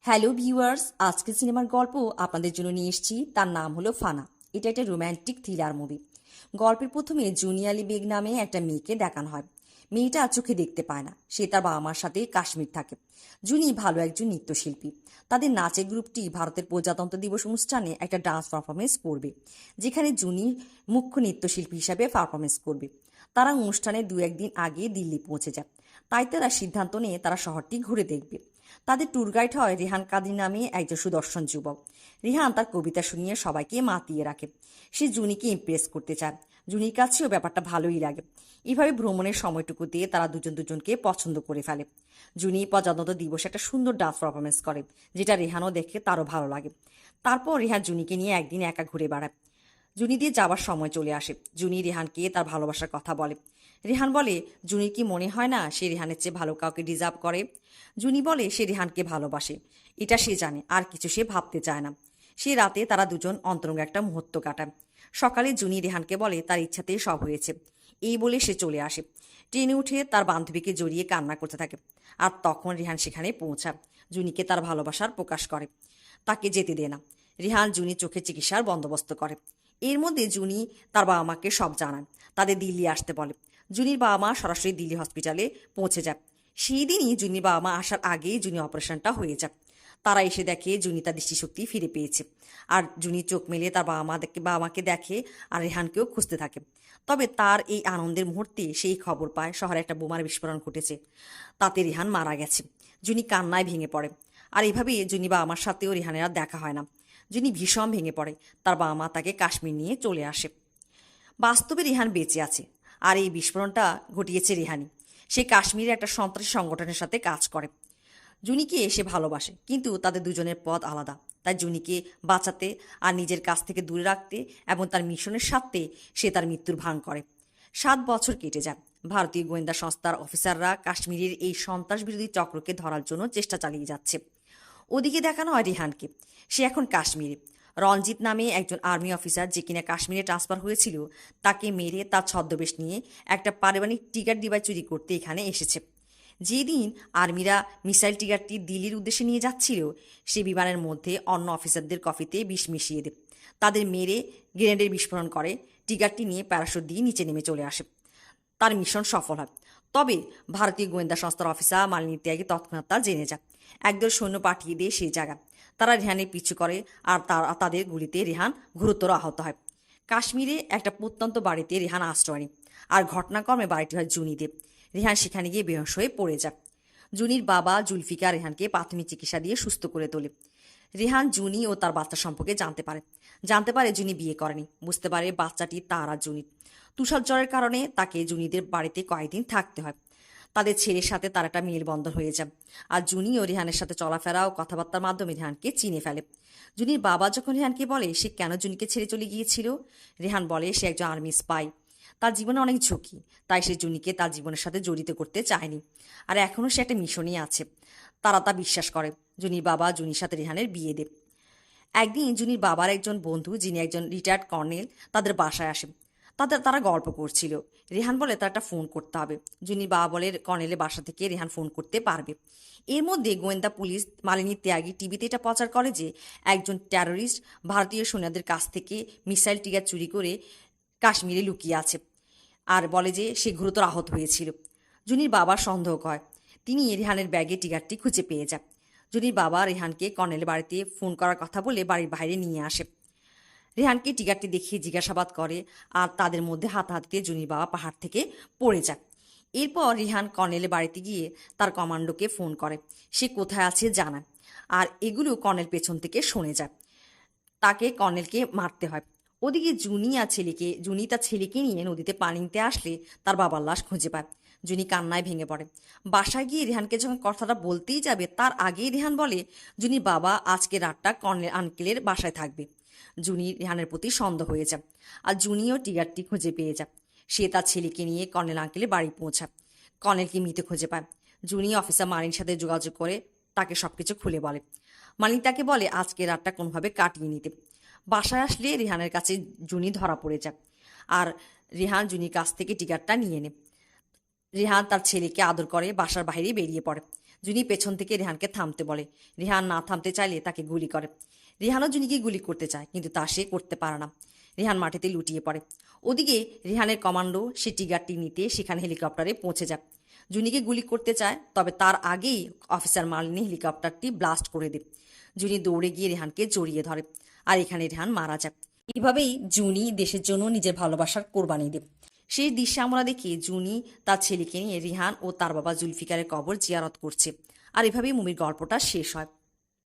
Hello viewers, আজকে সিনেমার গল্প আপনাদের জন্য নিয়ে এসেছি। তার নাম হলো ফানা। এটা একটা রোম্যান্টিক থ্রিলার মুভি। গল্পের প্রথমে জুনি আলী বেগ নামে একটা মেয়েকে দেখানো হয়। মেয়েটা চোখে দেখতে পায় না, সে তার বাবা মার সাথে কাশ্মীর থাকে। জুনি ভালো একজন নৃত্যশিল্পী। তাদের নাচের গ্রুপটি ভারতের প্রজাতন্ত্র দিবস অনুষ্ঠানে একটা ডান্স পারফরমেন্স করবে, যেখানে জুনি মুখ্য নৃত্যশিল্পী হিসাবে পারফরমেন্স করবে। তারা অনুষ্ঠানে দু একদিন আগে দিল্লি পৌঁছে যায়, তাই তারা সিদ্ধান্ত নিয়ে তারা শহরটি ঘুরে দেখবে। তাদের ট্যুর গাইড হয় রেহান কাদির নামে একজন সুদর্শন যুবক। রেহান তার কবিতা শুনিয়ে সবাইকে মাতিয়ে রাখে। সে জুনিকে ইমপ্রেস করতে চায়। জুনির কাছেও ব্যাপারটা ভালোই লাগে। এইভাবে ভ্রমণের সময়টুকু দিয়ে তারা দুজন দুজনকে পছন্দ করে ফেলে। জুনি প্রজাতন্ত্র দিবসে একটা সুন্দর ডান্স পারফরমেন্স করে, যেটা রেহানও দেখে তারও ভালো লাগে। তারপর রেহান জুনিকে নিয়ে একদিন একা ঘুরে বেড়ায়। জুনি দিয়ে যাবার সময় চলে আসে। জুনি রেহানকে তার ভালোবাসার কথা বলে। রেহান বলে, জুনির কি মনে হয় না সে রেহানের চেয়ে ভালো কাউকে ডিজার্ভ করে? জুনি বলে সে রেহানকে ভালোবাসে, এটা সে জানে, আর কিছু সে ভাবতে চায় না। সে রাতে তারা দুজন অন্তরঙ্গ একটা মুহূর্ত কাটায়। সকালে জুনি রেহানকে বলে তার ইচ্ছাতেই সব হয়েছে। এই বলে সে চলে আসে। ট্রেনে উঠে তার বান্ধবীকে জড়িয়ে কান্না করতে থাকে। আর তখন রেহান সেখানে পৌঁছায়। জুনিকে তার ভালোবাসার প্রকাশ করে, তাকে যেতে দেয় না। রেহান জুনি চোখে চিকিৎসার বন্দোবস্ত করে। এর মধ্যে জুনি তার বাবা মাকে সব জানান। তাদের দিল্লি আসতে বলে। জুনির বাবা মা সরাসরি দিল্লি হসপিটালে পৌঁছে যায়। সেই দিনই জুনির বাবা মা আসার আগেই জুনি অপারেশনটা হয়ে যায়। তারা এসে দেখে জুনি তার দৃষ্টিশক্তি ফিরে পেয়েছে। আর জুনি চোখ মেলে তার বাবা মাকে দেখে আর রেহানকেও খুঁজতে থাকে। তবে তার এই আনন্দের মুহূর্তে সেই খবর পায় শহরে একটা বোমার বিস্ফোরণ ঘটেছে, তাতে রেহান মারা গেছে। জুনি কান্নায় ভেঙে পড়ে। আর এইভাবে জুনি বাবা মার সাথেও রেহানের আর দেখা হয় না। জুনি ভীষণ ভেঙে পড়ে। তার বাবা মা তাকে কাশ্মীর নিয়ে চলে আসে। বাস্তবে রেহান বেঁচে আছে, আর এই বিস্ফোরণটা ঘটিয়েছে রেহানি। সে কাশ্মীরে একটা সন্ত্রাসী সংগঠনের সাথে কাজ করে। জুনিকে সে ভালোবাসে, কিন্তু তাদের দুজনের পথ আলাদা। তাই জুনিকে বাঁচাতে আর নিজের কাছ থেকে দূরে রাখতে এবং তার মিশনের স্বার্থে সে তার মৃত্যুর ভান করে। 7 বছর কেটে যায়। ভারতীয় গোয়েন্দা সংস্থার অফিসাররা কাশ্মীরের এই সন্ত্রাস বিরোধী চক্রকে ধরার জন্য চেষ্টা চালিয়ে যাচ্ছে। ওদিকে দেখানো হয় রেহানকে। সে এখন কাশ্মীরে। রঞ্জিত নামে একজন আর্মি অফিসার, যে কিনা কাশ্মীরে ট্রান্সফার হয়েছিল, তাকে মেরে তার ছদ্মবেশ নিয়ে একটা পারিবারিক টিকার ডিবায় চুরি করতে এখানে এসেছে। যেদিন আর্মিরা মিসাইল টিগারটি দিল্লির উদ্দেশ্যে নিয়ে যাচ্ছিল, সে বিমানের মধ্যে অন্য অফিসারদের কফিতে বিষ মিশিয়ে দেয়। তাদের মেরে গ্রেনেডের বিস্ফোরণ করে। টিগারটি নিয়ে প্যারাশুট দিয়ে নিচে নেমে চলে আসে। তার মিশন সফল হয়। তবে ভারতীয় গোয়েন্দা সংস্থার অফিসার মালিনী ত্যাগী তৎক্ষণাৎ তা জেনে যায়। একদল সৈন্য পাঠিয়ে দিয়ে সেই জায়গা। তারা রেহানের পিছু করে, আর তাদের গুলিতে রেহান গুরুতর আহত হয়। কাশ্মীরে একটা প্রত্যন্ত বাড়িতে রেহান আশ্রয় নেয়। আর ঘটনাক্রমে বাড়িটি হয় জুনিদের। রেহান সেখানে গিয়ে বেহোশ হয়ে পড়ে যায়। জুনির বাবা জুলফিকার রেহানকে প্রাথমিক চিকিৎসা দিয়ে সুস্থ করে তোলে। রেহান জুনি ও তার বাচ্চা সম্পর্কে জানতে পারে জুনি বিয়ে করেনি। বুঝতে পারে বাচ্চাটি তার আর জুনির। তুষার জ্বরের কারণে তাকে জুনিদের বাড়িতে কয়েকদিন থাকতে হয়। তাদের ছেলের সাথে তার একটা মেলবন্ধন হয়ে যায়। আর জুনি ও রেহানের সাথে চলাফেরা ও কথাবার্তার মাধ্যমে রেহানকে চিনে ফেলে। জুনির বাবা যখন রেহানকে বলে সে কেন জুনিকে ছেড়ে চলে গিয়েছিল, রেহান বলে সে একজন আর্মি স্পাই। তার জীবনে অনেক ঝুঁকি, তাই সে জুনিকে তার জীবনের সাথে জড়িত করতে চায়নি। আর এখনও সে একটা মিশনই আছে। তারা তা বিশ্বাস করে। জুনির বাবা জুনির সাথে রেহানের বিয়ে দেয়। একদিন জুনির বাবার একজন বন্ধু, যিনি একজন রিটায়ার্ড কর্নেল, তাদের বাসায় আসে। তারা গল্প করছিল। রেহান বলে তার একটা ফোন করতে হবে। জুনির বাবা বলে কর্নেলের বাসা থেকে রেহান ফোন করতে পারবে। এর মধ্যে গোয়েন্দা পুলিশ মালিনী ত্যাগী টিভিতে এটা প্রচার করে যে একজন টেররিস্ট ভারতীয় সৈন্যদের কাছ থেকে মিসাইল টিগার চুরি করে কাশ্মীরে লুকিয়ে আছে, আর বলে যে সে গুরুতর আহত হয়েছিল। জুনির বাবার সন্দেহ হয়। তিনি রেহানের ব্যাগে টিগারটি খুঁজে পেয়ে যায়। জুনির বাবা রেহানকে কর্নেলের বাড়িতে ফোন করার কথা বলে বাড়ির বাইরে নিয়ে আসে। রেহানকে টিগারটি দেখিয়ে জিজ্ঞাসাবাদ করে, আর তাদের মধ্যে হাতাহাতিতে জুনির বাবা পাহাড় থেকে পড়ে যায়। এরপর রেহান কর্নেলের বাড়িতে গিয়ে তার কমান্ডোকে ফোন করে। সে কোথায় আছে জানায়। আর এগুলো কর্নেল পেছন থেকে শুনে যায়। তাকে কর্নেলকে মারতে হয়। ওদিকে জুনি তার ছেলেকে নিয়ে নদীতে পানি নিতে আসলে তার বাবার লাশ খুঁজে পায়। জুনি কান্নায় ভেঙে পড়ে। বাসায় গিয়ে রেহানকে যখন কথাটা বলতেই যাবে, তার আগেই রেহান বলে জুনির বাবা আজকে রাতটা কর্নেল আঙ্কেলের বাসায় থাকবে। জুনি রেহানের প্রতি সন্দেহ হয়ে যায়। আর জুনিও টিগারটি খুঁজে পেয়ে যায়। সে তার ছেলেকে নিয়ে কর্নেল আঙ্কেলের বাড়ি পৌঁছায়। কর্নেলকে মৃত খুঁজে পায়। জুনি অফিসার মালিনীর সাথে যোগাযোগ করে তাকে সবকিছু খুলে বলে। মালিনী তাকে বলে আজকে রাতটা কোনোভাবে কাটিয়ে নিতে। বাসায় আসলে রেহানের কাছে জুনি ধরা পড়ে যায়। আর রেহান জুনির কাছ থেকে টিকারটা নিয়ে নেয়। রেহান তার ছেলেকে আদর করে বাসার বাইরে বেরিয়ে পড়ে। জুনি পেছন থেকে রেহানকে থামতে বলে। রেহান না থামতে চাইলে তাকে গুলি করে। রেহানও জুনিকে গুলি করতে চায়, কিন্তু তা সে করতে পারে না। রেহান মাটিতে লুটিয়ে পড়ে। ওদিকে রেহানের কমান্ডো সে টিগারটি নিতে সেখানে হেলিকপ্টারে পৌঁছে যায়। জুনিকে গুলি করতে চায়, তবে তার আগেই অফিসার মালিনী হেলিকপ্টারটি ব্লাস্ট করে দেয়। জুনি দৌড়ে গিয়ে রেহানকে জড়িয়ে ধরে, আর এখানে রেহান মারা যায়। এভাবেই জুনি দেশের জন্য নিজের ভালোবাসার কোরবানি দেয়। সেই দৃশ্য আমরা দেখি জুনি তার ছেলেকে নিয়ে রিহান ও তার বাবা জুলফিকারের কবর জিয়ারত করছে। আর এভাবেই মুভির গল্পটা শেষ হয়।